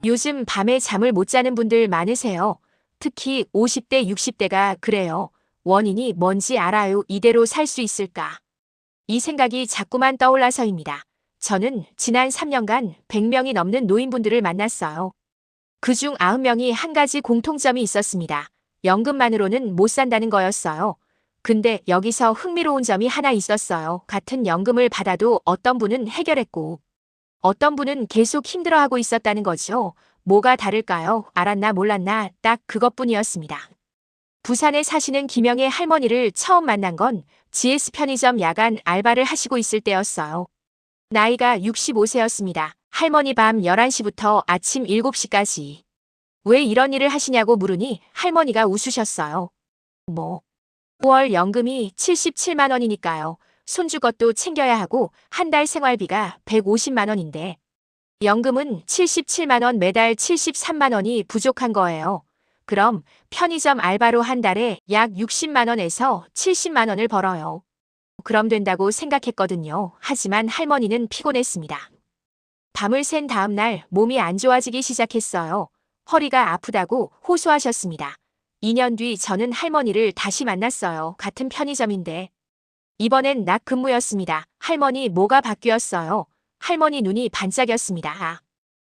요즘 밤에 잠을 못 자는 분들 많으세요. 특히 50대, 60대가 그래요. 원인이 뭔지 알아요. 이대로 살 수 있을까? 이 생각이 자꾸만 떠올라서입니다. 저는 지난 3년간 100명이 넘는 노인분들을 만났어요. 그중 90명이 한 가지 공통점이 있었습니다. 연금만으로는 못 산다는 거였어요. 근데 여기서 흥미로운 점이 하나 있었어요. 같은 연금을 받아도 어떤 분은 해결했고 어떤 분은 계속 힘들어하고 있었다는 거죠. 뭐가 다를까요? 알았나 몰랐나 딱 그것뿐이었습니다. 부산에 사시는 김영애 할머니를 처음 만난 건 GS 편의점 야간 알바를 하시고 있을 때였어요. 나이가 65세였습니다. 할머니 밤 11시부터 아침 7시까지. 왜 이런 일을 하시냐고 물으니 할머니가 웃으셨어요. 뭐, 5월 연금이 77만 원이니까요. 손주 것도 챙겨야 하고 한 달 생활비가 150만 원인데 연금은 77만 원 매달 73만 원이 부족한 거예요. 그럼 편의점 알바로 한 달에 약 60만 원에서 70만 원을 벌어요. 그럼 된다고 생각했거든요. 하지만 할머니는 피곤했습니다. 밤을 샌 다음 날 몸이 안 좋아지기 시작했어요. 허리가 아프다고 호소하셨습니다. 2년 뒤 저는 할머니를 다시 만났어요. 같은 편의점인데. 이번엔 낮 근무였습니다. 할머니 뭐가 바뀌었어요? 할머니 눈이 반짝였습니다. 아,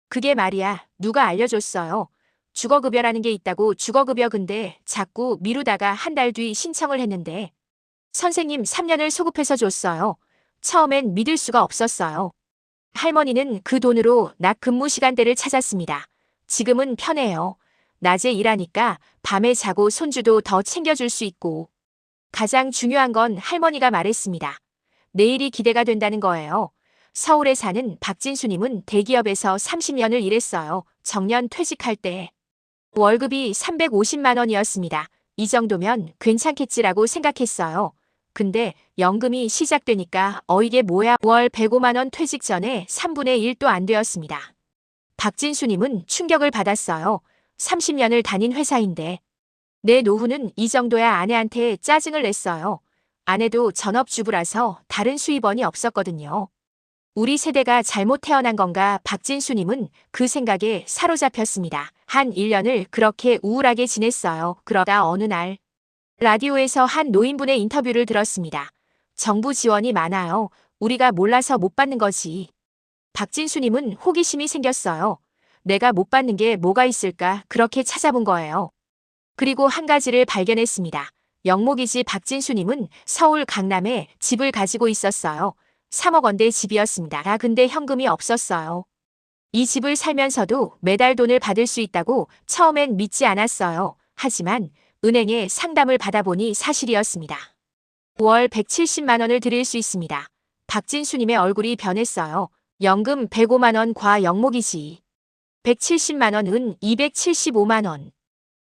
그게 말이야. 누가 알려줬어요. 주거급여라는 게 있다고. 주거급여. 근데 자꾸 미루다가 한 달 뒤 신청을 했는데 선생님 3년을 소급해서 줬어요. 처음엔 믿을 수가 없었어요. 할머니는 그 돈으로 낮 근무 시간대를 찾았습니다. 지금은 편해요. 낮에 일하니까 밤에 자고 손주도 더 챙겨줄 수 있고 가장 중요한 건 할머니가 말했습니다. 내일이 기대가 된다는 거예요. 서울에 사는 박진수님은 대기업에서 30년을 일했어요. 정년 퇴직할 때 월급이 350만 원이었습니다. 이 정도면 괜찮겠지라고 생각했어요. 근데 연금이 시작되니까 이게 뭐야. 월 105만 원 퇴직 전에 3분의 1도 안 되었습니다. 박진수님은 충격을 받았어요. 30년을 다닌 회사인데 내 노후는 이 정도야. 아내한테 짜증을 냈어요. 아내도 전업주부라서 다른 수입원이 없었거든요. 우리 세대가 잘못 태어난 건가. 박진수님은 그 생각에 사로잡혔습니다. 한 1년을 그렇게 우울하게 지냈어요. 그러다 어느 날 라디오에서 한 노인분의 인터뷰를 들었습니다. 정부 지원이 많아요. 우리가 몰라서 못 받는 거지. 박진수님은 호기심이 생겼어요. 내가 못 받는 게 뭐가 있을까. 그렇게 찾아본 거예요. 그리고 한 가지를 발견했습니다. 영목이지. 박진수님은 서울 강남에 집을 가지고 있었어요. 3억 원대 집이었습니다. 아, 근데 현금이 없었어요. 이 집을 살면서도 매달 돈을 받을 수 있다고 처음엔 믿지 않았어요. 하지만 은행에 상담을 받아보니 사실이었습니다. 월 170만 원을 드릴 수 있습니다. 박진수님의 얼굴이 변했어요. 연금 105만 원 과 영목이지. 170만 원은 275만 원.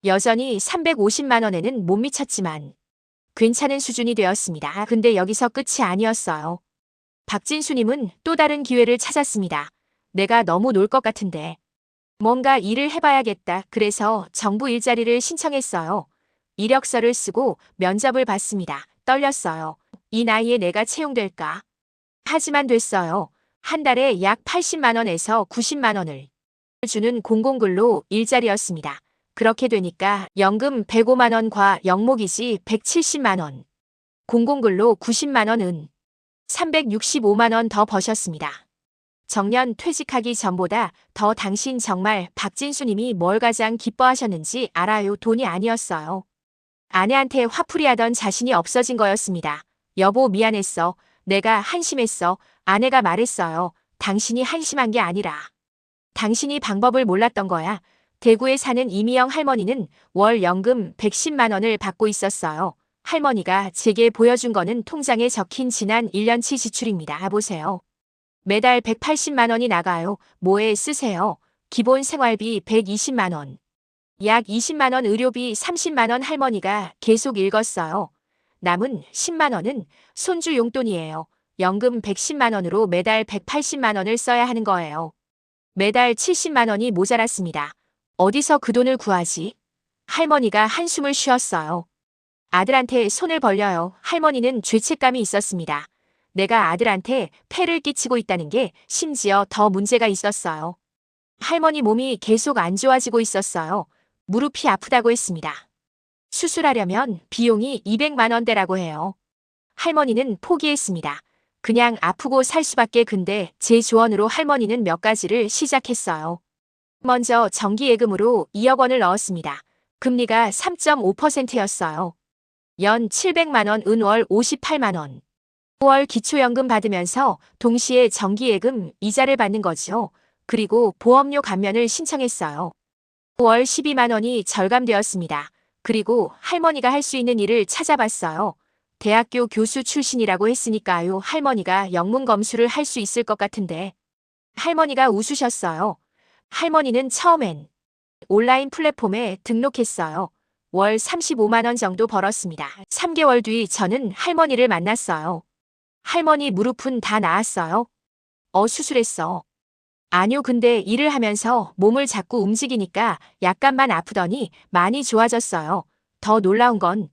여전히 350만 원에는 못 미쳤지만 괜찮은 수준이 되었습니다. 근데 여기서 끝이 아니었어요. 박진수님은 또 다른 기회를 찾았습니다. 내가 너무 놀 것 같은데 뭔가 일을 해봐야겠다. 그래서 정부 일자리를 신청했어요. 이력서를 쓰고 면접을 봤습니다. 떨렸어요. 이 나이에 내가 채용될까? 하지만 됐어요. 한 달에 약 80만 원에서 90만 원을 주는 공공근로 일자리였습니다. 그렇게 되니까 연금 105만 원과 영목이지 170만 원. 공공근로 90만 원은 365만 원 더 버셨습니다. 정년 퇴직하기 전보다 더 당신 정말 박진수님이 뭘 가장 기뻐하셨는지 알아요? 돈이 아니었어요. 아내한테 화풀이하던 자신이 없어진 거였습니다. 여보 미안했어. 내가 한심했어. 아내가 말했어요. 당신이 한심한 게 아니라 당신이 방법을 몰랐던 거야. 대구에 사는 이미영 할머니는 월 연금 110만 원을 받고 있었어요. 할머니가 제게 보여준 거는 통장에 적힌 지난 1년치 지출입니다. 보세요. 매달 180만 원이 나가요. 뭐에 쓰세요? 기본 생활비 120만 원. 약 20만 원 의료비 30만 원. 할머니가 계속 읽었어요. 남은 10만 원은 손주 용돈이에요. 연금 110만 원으로 매달 180만 원을 써야 하는 거예요. 매달 70만 원이 모자랐습니다. 어디서 그 돈을 구하지? 할머니가 한숨을 쉬었어요. 아들한테 손을 벌려요. 할머니는 죄책감이 있었습니다. 내가 아들한테 폐를 끼치고 있다는 게 심지어 더 문제가 있었어요. 할머니 몸이 계속 안 좋아지고 있었어요. 무릎이 아프다고 했습니다. 수술하려면 비용이 200만 원대라고 해요. 할머니는 포기했습니다. 그냥 아프고 살 수밖에. 근데 제 조언으로 할머니는 몇 가지를 시작했어요. 먼저 정기예금으로 2억 원을 넣었습니다. 금리가 3.5%였어요. 연 700만 원, 은월 58만 원. 5월 기초연금 받으면서 동시에 정기예금 이자를 받는 거죠. 그리고 보험료 감면을 신청했어요. 5월 12만 원이 절감되었습니다. 그리고 할머니가 할 수 있는 일을 찾아봤어요. 대학교 교수 출신이라고 했으니까요. 할머니가 영문 검수를 할 수 있을 것 같은데. 할머니가 웃으셨어요. 할머니는 처음엔 온라인 플랫폼에 등록했어요. 월 35만 원 정도 벌었습니다. 3개월 뒤 저는 할머니를 만났어요. 할머니 무릎은 다 나았어요. 수술했어. 아니요, 근데 일을 하면서 몸을 자꾸 움직이니까 약간만 아프더니 많이 좋아졌어요. 더 놀라운 건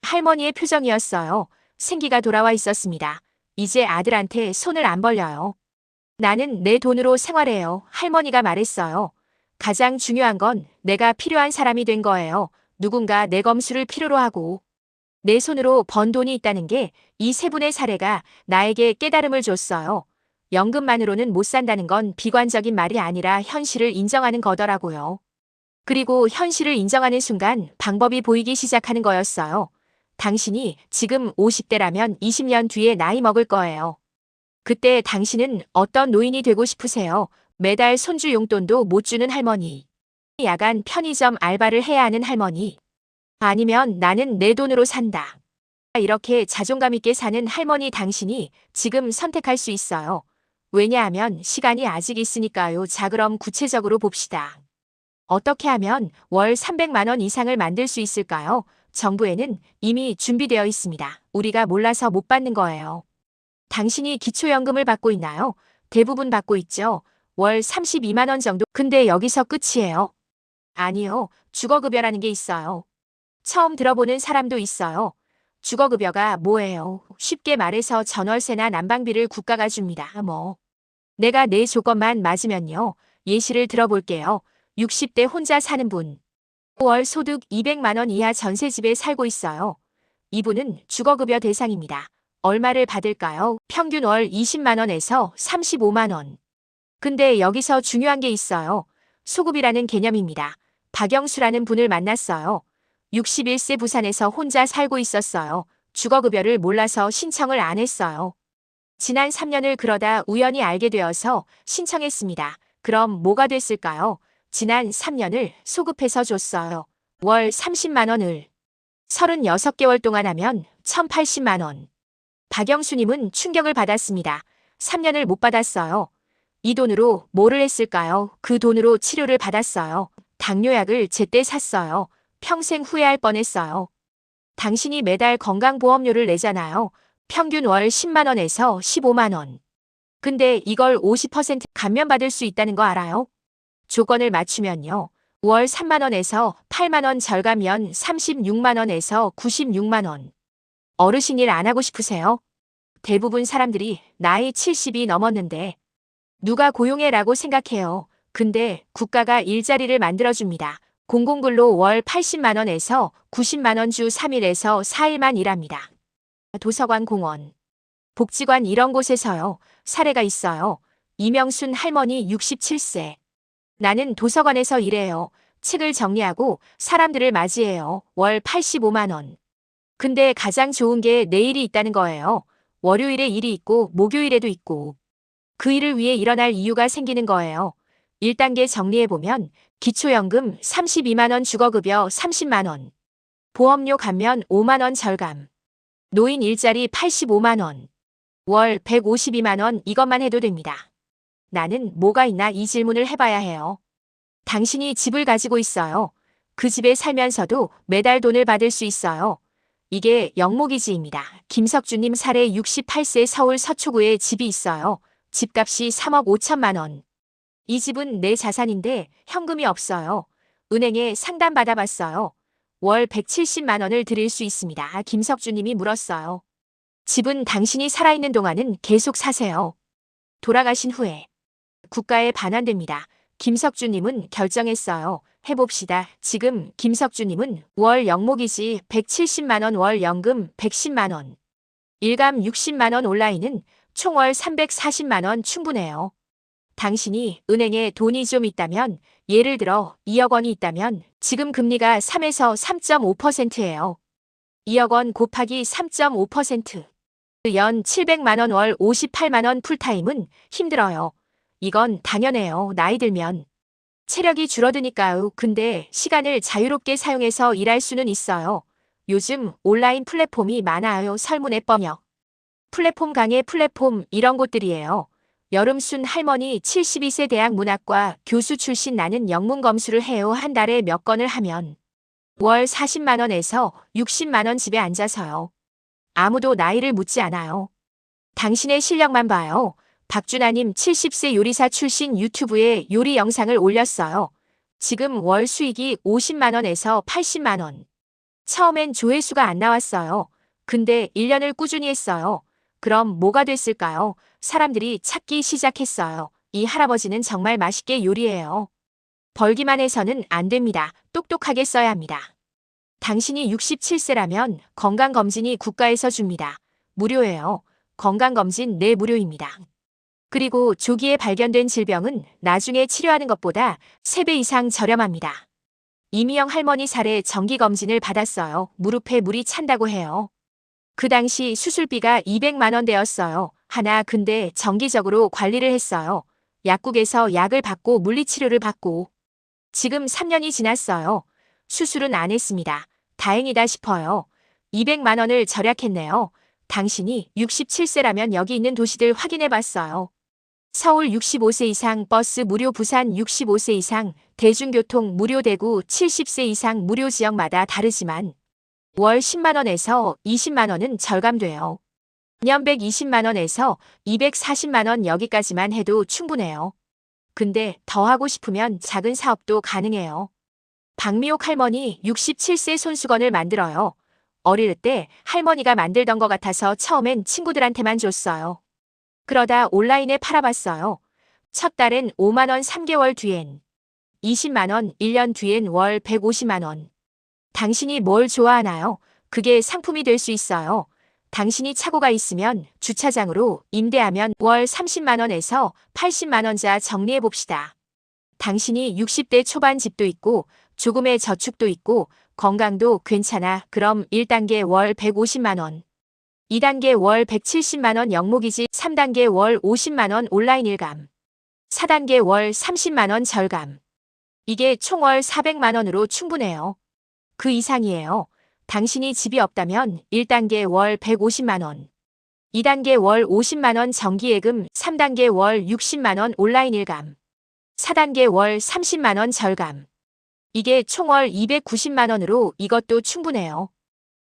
할머니의 표정이었어요. 생기가 돌아와 있었습니다. 이제 아들한테 손을 안 벌려요. 나는 내 돈으로 생활해요. 할머니가 말했어요. 가장 중요한 건 내가 필요한 사람이 된 거예요. 누군가 내 검수를 필요로 하고 내 손으로 번 돈이 있다는 게 이 세 분의 사례가 나에게 깨달음을 줬어요. 연금만으로는 못 산다는 건 비관적인 말이 아니라 현실을 인정하는 거더라고요. 그리고 현실을 인정하는 순간 방법이 보이기 시작하는 거였어요. 당신이 지금 50대라면 20년 뒤에 나이 먹을 거예요. 그때 당신은 어떤 노인이 되고 싶으세요? 매달 손주 용돈도 못 주는 할머니. 야간 편의점 알바를 해야 하는 할머니. 아니면 나는 내 돈으로 산다. 이렇게 자존감 있게 사는 할머니. 당신이 지금 선택할 수 있어요. 왜냐하면 시간이 아직 있으니까요. 자, 그럼 구체적으로 봅시다. 어떻게 하면 월 300만 원 이상을 만들 수 있을까요? 정부에는 이미 준비되어 있습니다. 우리가 몰라서 못 받는 거예요. 당신이 기초연금을 받고 있나요? 대부분 받고 있죠. 월 32만 원 정도. 근데 여기서 끝이에요. 아니요. 주거급여라는 게 있어요. 처음 들어보는 사람도 있어요. 주거급여가 뭐예요? 쉽게 말해서 전월세나 난방비를 국가가 줍니다. 내가 내 조건만 맞으면요. 예시를 들어볼게요. 60대 혼자 사는 분. 월 소득 200만 원 이하 전세집에 살고 있어요. 이분은 주거급여 대상입니다. 얼마를 받을까요? 평균 월 20만 원에서 35만 원. 근데 여기서 중요한 게 있어요. 소급이라는 개념입니다. 박영수라는 분을 만났어요. 61세 부산에서 혼자 살고 있었어요. 주거급여를 몰라서 신청을 안 했어요. 지난 3년을 그러다 우연히 알게 되어서 신청했습니다. 그럼 뭐가 됐을까요? 지난 3년을 소급해서 줬어요. 월 30만 원을 36개월 동안 하면 1,080만 원. 박영수님은 충격을 받았습니다. 3년을 못 받았어요. 이 돈으로 뭐를 했을까요? 그 돈으로 치료를 받았어요. 당뇨약을 제때 샀어요. 평생 후회할 뻔했어요. 당신이 매달 건강보험료를 내잖아요. 평균 월 10만 원에서 15만 원. 근데 이걸 50% 감면받을 수 있다는 거 알아요? 조건을 맞추면요. 월 3만 원에서 8만 원 절감면 36만 원에서 96만 원. 어르신 일 안 하고 싶으세요? 대부분 사람들이 나이 70이 넘었는데 누가 고용해라고 생각해요. 근데 국가가 일자리를 만들어줍니다. 공공근로 월 80만 원에서 90만 원 주 3일에서 4일만 일합니다. 도서관, 공원, 복지관 이런 곳에서요. 사례가 있어요. 이명순 할머니 67세. 나는 도서관에서 일해요. 책을 정리하고 사람들을 맞이해요. 월 85만 원. 근데 가장 좋은 게 내일이 있다는 거예요. 월요일에 일이 있고 목요일에도 있고. 그 일을 위해 일어날 이유가 생기는 거예요. 1단계 정리해보면 기초연금 32만 원, 주거급여 30만 원, 보험료 감면 5만 원 절감, 노인 일자리 85만 원, 월 152만 원. 이것만 해도 됩니다. 나는 뭐가 있나 이 질문을 해봐야 해요. 당신이 집을 가지고 있어요. 그 집에 살면서도 매달 돈을 받을 수 있어요. 이게 영목이지입니다. 김석주님 사례. 68세 서울 서초구에 집이 있어요. 집값이 3억 5천만 원. 이 집은 내 자산인데 현금이 없어요. 은행에 상담받아봤어요. 월 170만 원을 드릴 수 있습니다. 김석주님이 물었어요. 집은 당신이 살아있는 동안은 계속 사세요. 돌아가신 후에 국가에 반환됩니다. 김석주님은 결정했어요. 해봅시다. 지금 김석주님은 월 영목이지 170만원, 월 연금 110만원, 일감 60만원, 온라인은 총 월 340만원 충분해요. 당신이 은행에 돈이 좀 있다면, 예를 들어 2억 원이 있다면 지금 금리가 3에서 3.5%예요. 2억 원 곱하기 3.5%. 연 700만원, 월 58만원. 풀타임은 힘들어요. 이건 당연해요. 나이 들면 체력이 줄어드니까요. 근데 시간을 자유롭게 사용해서 일할 수는 있어요. 요즘 온라인 플랫폼이 많아요. 설문의 뻥역, 플랫폼 강의 플랫폼, 이런 곳들이에요. 여름순 할머니 72세 대학 문학과 교수 출신, 나는 영문 검수를 해요. 한 달에 몇 건을 하면 월 40만원에서 60만원, 집에 앉아서요. 아무도 나이를 묻지 않아요. 당신의 실력만 봐요. 박준하님 70세 요리사 출신, 유튜브에 요리 영상을 올렸어요. 지금 월 수익이 50만원에서 80만원. 처음엔 조회수가 안 나왔어요. 근데 1년을 꾸준히 했어요. 그럼 뭐가 됐을까요? 사람들이 찾기 시작했어요. 이 할아버지는 정말 맛있게 요리해요. 벌기만 해서는 안 됩니다. 똑똑하게 써야 합니다. 당신이 67세라면 건강검진이 국가에서 줍니다. 무료예요. 건강검진 네, 무료입니다. 그리고 조기에 발견된 질병은 나중에 치료하는 것보다 3배 이상 저렴합니다. 이미영 할머니 살에 정기검진을 받았어요. 무릎에 물이 찬다고 해요. 그 당시 수술비가 200만원 되었어요. 하나. 근데 정기적으로 관리를 했어요. 약국에서 약을 받고 물리치료를 받고. 지금 3년이 지났어요. 수술은 안 했습니다. 다행이다 싶어요. 200만원을 절약했네요. 당신이 67세라면 여기 있는 도시들 확인해봤어요. 서울 65세 이상 버스 무료, 부산 65세 이상 대중교통 무료, 대구 70세 이상 무료. 지역마다 다르지만 월 10만원에서 20만원은 절감돼요. 년 120만원에서 240만원, 여기까지만 해도 충분해요. 근데 더 하고 싶으면 작은 사업도 가능해요. 박미옥 할머니 67세 손수건을 만들어요. 어릴 때 할머니가 만들던 것 같아서 처음엔 친구들한테만 줬어요. 그러다 온라인에 팔아봤어요. 첫 달엔 5만원, 3개월 뒤엔 20만원, 1년 뒤엔 월 150만원. 당신이 뭘 좋아하나요? 그게 상품이 될 수 있어요. 당신이 차고가 있으면 주차장으로 임대하면 월 30만원에서 80만원자 정리해봅시다. 당신이 60대 초반, 집도 있고 조금의 저축도 있고 건강도 괜찮아. 그럼 1단계 월 150만원, 2단계 월 170만원 영목이지, 3단계 월 50만원 온라인 일감, 4단계 월 30만원 절감. 이게 총 월 400만원으로 충분해요. 그 이상이에요. 당신이 집이 없다면 1단계 월 150만원, 2단계 월 50만원 정기예금, 3단계 월 60만원 온라인 일감, 4단계 월 30만원 절감. 이게 총 월 290만원으로 이것도 충분해요.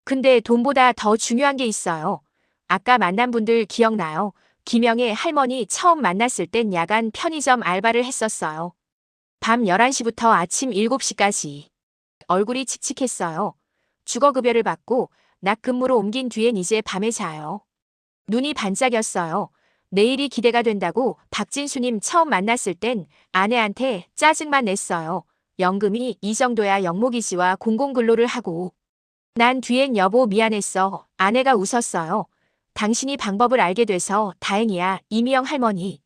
근데 돈보다 더 중요한 게 있어요. 아까 만난 분들 기억나요? 김영애 할머니 처음 만났을 땐 야간 편의점 알바를 했었어요. 밤 11시부터 아침 7시까지. 얼굴이 칙칙했어요. 주거급여를 받고 낮 근무로 옮긴 뒤엔 이제 밤에 자요. 눈이 반짝였어요. 내일이 기대가 된다고. 박진수님 처음 만났을 땐 아내한테 짜증만 냈어요. 연금이 이 정도야 영목이지와 공공근로를 하고. 난 뒤엔 여보 미안했어. 아내가 웃었어요. 당신이 방법을 알게 돼서 다행이야. 이미영 할머니.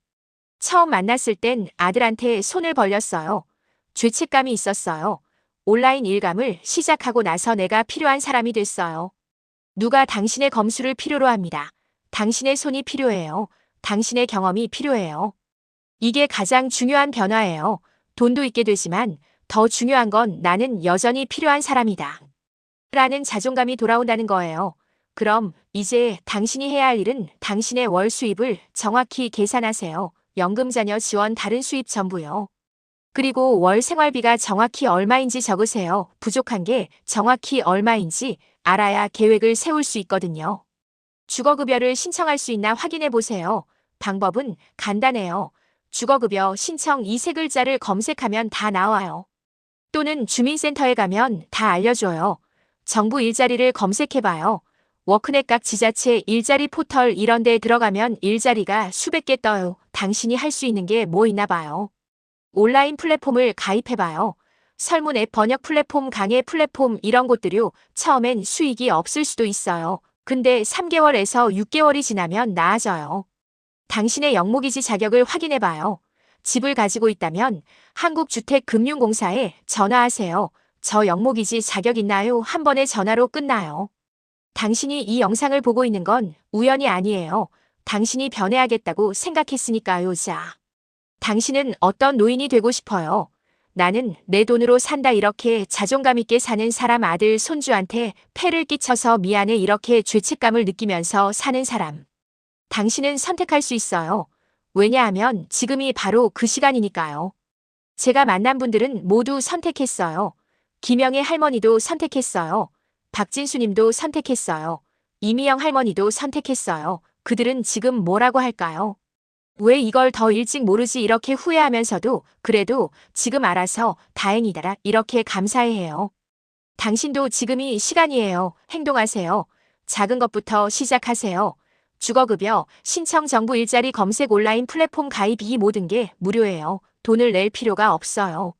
처음 만났을 땐 아들한테 손을 벌렸어요. 죄책감이 있었어요. 온라인 일감을 시작하고 나서 내가 필요한 사람이 됐어요. 누가 당신의 검수를 필요로 합니다. 당신의 손이 필요해요. 당신의 경험이 필요해요. 이게 가장 중요한 변화예요. 돈도 있게 되지만 더 중요한 건 나는 여전히 필요한 사람이다 라는 자존감이 돌아온다는 거예요. 그럼 이제 당신이 해야 할 일은 당신의 월 수입을 정확히 계산하세요. 연금, 자녀 지원, 다른 수입 전부요. 그리고 월 생활비가 정확히 얼마인지 적으세요. 부족한 게 정확히 얼마인지 알아야 계획을 세울 수 있거든요. 주거급여를 신청할 수 있나 확인해 보세요. 방법은 간단해요. 주거급여 신청, 이 세 글자를 검색하면 다 나와요. 또는 주민센터에 가면 다 알려줘요. 정부 일자리를 검색해봐요. 워크넷, 각 지자체 일자리 포털 이런 데 들어가면 일자리가 수백 개 떠요. 당신이 할 수 있는 게 뭐 있나 봐요. 온라인 플랫폼을 가입해봐요. 설문 앱 번역 플랫폼, 강의 플랫폼 이런 곳들요. 처음엔 수익이 없을 수도 있어요. 근데 3개월에서 6개월이 지나면 나아져요. 당신의 영목이지 자격을 확인해봐요. 집을 가지고 있다면 한국주택금융공사에 전화하세요. 저 영목이지 자격 있나요? 한 번의 전화로 끝나요. 당신이 이 영상을 보고 있는 건 우연이 아니에요. 당신이 변해야겠다고 생각했으니까요. 자, 당신은 어떤 노인이 되고 싶어요? 나는 내 돈으로 산다 이렇게 자존감 있게 사는 사람, 아들, 손주한테 폐를 끼쳐서 미안해 이렇게 죄책감을 느끼면서 사는 사람. 당신은 선택할 수 있어요. 왜냐하면 지금이 바로 그 시간이니까요. 제가 만난 분들은 모두 선택했어요. 김영애 할머니도 선택했어요. 박진수 님도 선택했어요. 이미영 할머니도 선택했어요. 그들은 지금 뭐라고 할까요? 왜 이걸 더 일찍 모르지 이렇게 후회하면서도 그래도 지금 알아서 다행이다 이렇게 감사해해요. 당신도 지금이 시간이에요. 행동하세요. 작은 것부터 시작하세요. 주거급여, 신청 정부 일자리 검색 온라인 플랫폼 가입 이 모든 게 무료예요. 돈을 낼 필요가 없어요.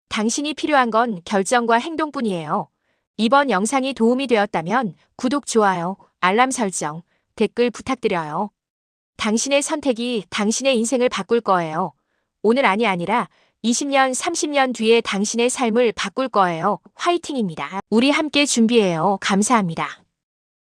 당신이 필요한 건 결정과 행동뿐이에요. 이번 영상이 도움이 되었다면 구독, 좋아요, 알람 설정, 댓글 부탁드려요. 당신의 선택이 당신의 인생을 바꿀 거예요. 오늘 아니라 20년, 30년 뒤에 당신의 삶을 바꿀 거예요. 화이팅입니다. 우리 함께 준비해요. 감사합니다.